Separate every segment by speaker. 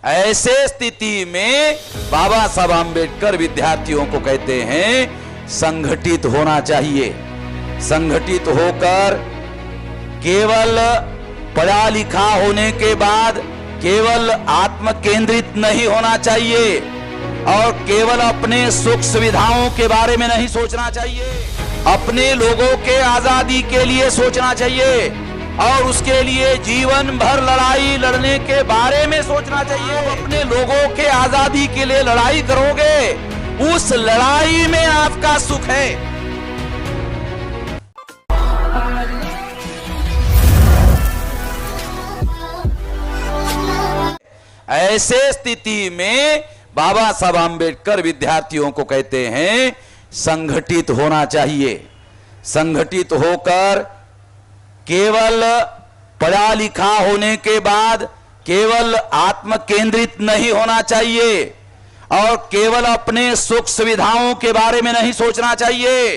Speaker 1: ऐसे स्थिति में बाबा साहब आम्बेडकर विद्यार्थियों को कहते हैं संगठित होना चाहिए। संगठित होकर केवल पढ़ा लिखा होने के बाद केवल आत्म केंद्रित नहीं होना चाहिए और केवल अपने सुख सुविधाओं के बारे में नहीं सोचना चाहिए। अपने लोगों के आजादी के लिए सोचना चाहिए और उसके लिए जीवन भर लड़ाई लड़ने के बारे में सोचना चाहिए। अपने लोगों के आजादी के लिए लड़ाई करोगे, उस लड़ाई में आपका सुख है। ऐसे स्थिति में बाबा साहब आम्बेडकर विद्यार्थियों को कहते हैं संगठित होना चाहिए। संगठित होकर केवल पढ़ा लिखा होने के बाद केवल आत्म केंद्रित नहीं होना चाहिए और केवल अपने सुख सुविधाओं के बारे में नहीं सोचना चाहिए।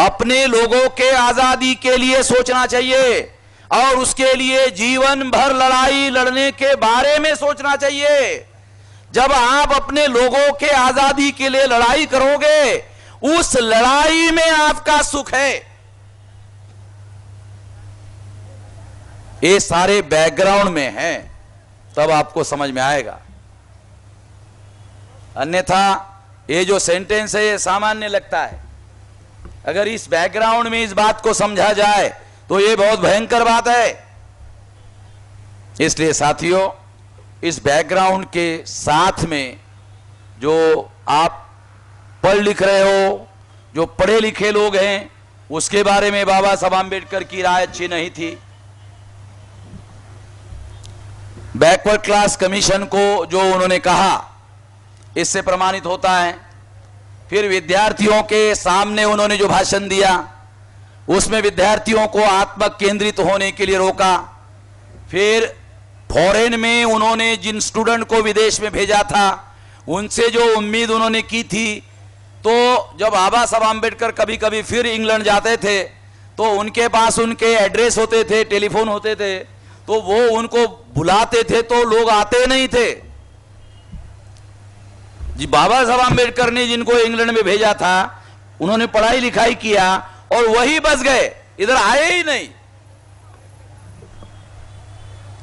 Speaker 1: अपने लोगों के आजादी के लिए सोचना चाहिए और उसके लिए जीवन भर लड़ाई लड़ने के बारे में सोचना चाहिए। जब आप अपने लोगों के आजादी के लिए लड़ाई करोगे, उस लड़ाई में आपका सुख है। ये सारे बैकग्राउंड में हैं, तब आपको समझ में आएगा। अन्यथा ये जो सेंटेंस है ये सामान्य लगता है। अगर इस बैकग्राउंड में इस बात को समझा जाए तो ये बहुत भयंकर बात है। इसलिए साथियों, इस बैकग्राउंड के साथ में जो आप पढ़ लिख रहे हो, जो पढ़े लिखे लोग हैं, उसके बारे में बाबा साहब आम्बेडकर की राय अच्छी नहीं थी। बैकवर्ड क्लास कमीशन को जो उन्होंने कहा, इससे प्रमाणित होता है। फिर विद्यार्थियों के सामने उन्होंने जो भाषण दिया, उसमें विद्यार्थियों को आत्म केंद्रित होने के लिए रोका। फिर फॉरेन में उन्होंने जिन स्टूडेंट को विदेश में भेजा था, उनसे जो उम्मीद उन्होंने की थी, तो जब बाबा साहब आम्बेडकर कभी कभी फिर इंग्लैंड जाते थे तो उनके पास उनके एड्रेस होते थे, टेलीफोन होते थे, तो वो उनको बुलाते थे तो लोग आते नहीं थे। जी, बाबा साहब आम्बेडकर ने जिनको इंग्लैंड में भेजा था, उन्होंने पढ़ाई लिखाई किया और वही बस गए, इधर आए ही नहीं।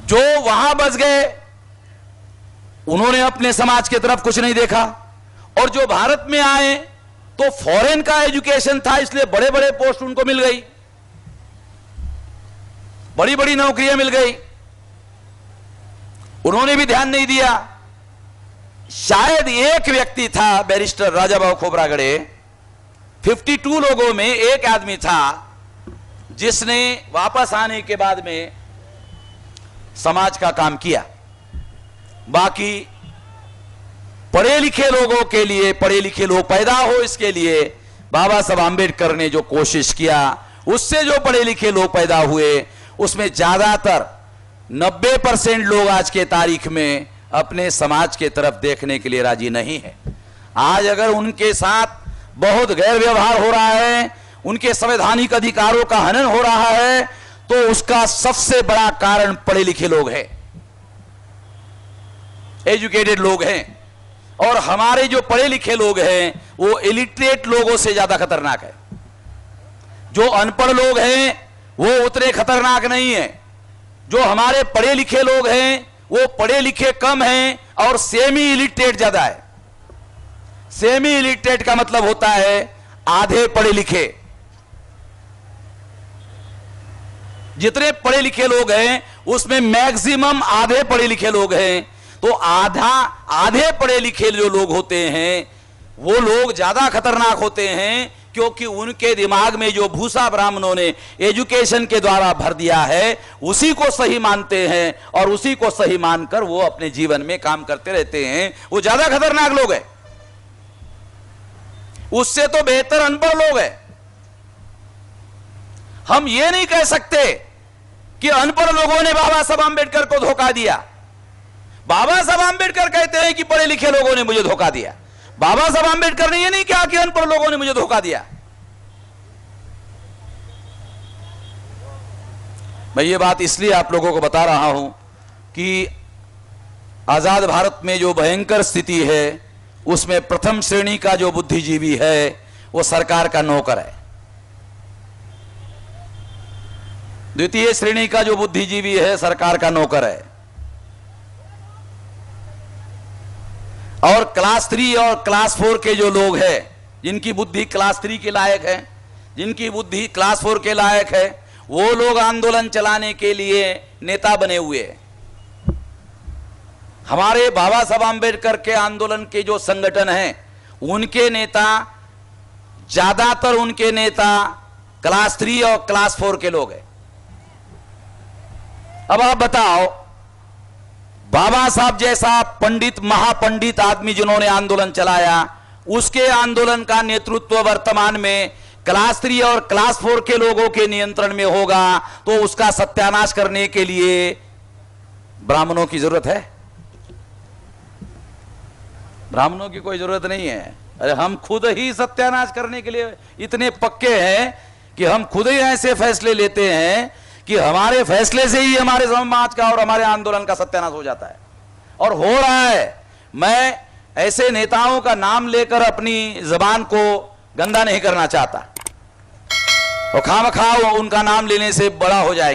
Speaker 1: जो वहां बस गए, उन्होंने अपने समाज की तरफ कुछ नहीं देखा। और जो भारत में आए तो फॉरेन का एजुकेशन था, इसलिए बड़े बड़े पोस्ट उनको मिल गई, बड़ी बड़ी नौकरियां मिल गई। उन्होंने भी ध्यान नहीं दिया। शायद एक व्यक्ति था, बैरिस्टर राजाभाऊ खोब्रागड़े, 52 लोगों में एक आदमी था जिसने वापस आने के बाद में समाज का काम किया। बाकी पढ़े लिखे लोगों के लिए, पढ़े लिखे लोग पैदा हो, इसके लिए बाबा साहब आम्बेडकर ने जो कोशिश किया, उससे जो पढ़े लिखे लोग पैदा हुए, उसमें ज्यादातर 90% लोग आज के तारीख में अपने समाज के तरफ देखने के लिए राजी नहीं है। आज अगर उनके साथ बहुत गैर व्यवहार हो रहा है, उनके संवैधानिक अधिकारों का हनन हो रहा है, तो उसका सबसे बड़ा कारण पढ़े लिखे लोग हैं, एजुकेटेड लोग हैं। और हमारे जो पढ़े लिखे लोग हैं वो इलिटरेट लोगों से ज्यादा खतरनाक है। जो अनपढ़ लोग हैं वो उतने खतरनाक नहीं है। जो हमारे पढ़े लिखे लोग हैं वो पढ़े लिखे कम हैं और सेमी इलिटरेट ज्यादा है। सेमी इलिटरेट का मतलब होता है आधे पढ़े लिखे। जितने पढ़े लिखे लोग हैं उसमें मैक्सिमम आधे पढ़े लिखे लोग हैं। तो आधे पढ़े लिखे जो लोग होते हैं वो लोग ज्यादा खतरनाक होते हैं, क्योंकि उनके दिमाग में जो भूसा ब्राह्मणों ने एजुकेशन के द्वारा भर दिया है उसी को सही मानते हैं और उसी को सही मानकर वो अपने जीवन में काम करते रहते हैं। वो ज्यादा खतरनाक लोग हैं, उससे तो बेहतर अनपढ़ लोग हैं। हम ये नहीं कह सकते कि अनपढ़ लोगों ने बाबा साहब आम्बेडकर को धोखा दिया। बाबा साहब आम्बेडकर कहते हैं कि पढ़े लिखे लोगों ने मुझे धोखा दिया। बाबा साहब आम्बेडकर ने यह नहीं कहा कि अनपढ़ लोगों ने मुझे धोखा दिया। मैं ये बात इसलिए आप लोगों को बता रहा हूं कि आजाद भारत में जो भयंकर स्थिति है उसमें प्रथम श्रेणी का जो बुद्धिजीवी है वो सरकार का नौकर है, द्वितीय श्रेणी का जो बुद्धिजीवी है सरकार का नौकर है, और क्लास 3 और क्लास 4 के जो लोग हैं जिनकी बुद्धि क्लास 3 के लायक है, जिनकी बुद्धि क्लास 4 के लायक है, वो लोग आंदोलन चलाने के लिए नेता बने हुए हैं। हमारे बाबा साहब आंबेडकर के आंदोलन के जो संगठन हैं उनके नेता, ज्यादातर उनके नेता क्लास 3 और क्लास 4 के लोग हैं। अब आप बताओ, बाबा साहब जैसा पंडित, महापंडित आदमी जिन्होंने आंदोलन चलाया, उसके आंदोलन का नेतृत्व वर्तमान में क्लास 3 और क्लास 4 के लोगों के नियंत्रण में होगा, तो उसका सत्यानाश करने के लिए ब्राह्मणों की जरूरत है? ब्राह्मणों की कोई जरूरत नहीं है। अरे हम खुद ही सत्यानाश करने के लिए इतने पक्के हैं कि हम खुद ही ऐसे फैसले लेते हैं कि हमारे फैसले से ही हमारे समाज का और हमारे आंदोलन का सत्यानाश हो जाता है, और हो रहा है। मैं ऐसे नेताओं का नाम लेकर अपनी जबान को गंदा नहीं करना चाहता, और खामखा उनका नाम लेने से बड़ा हो जाएगा।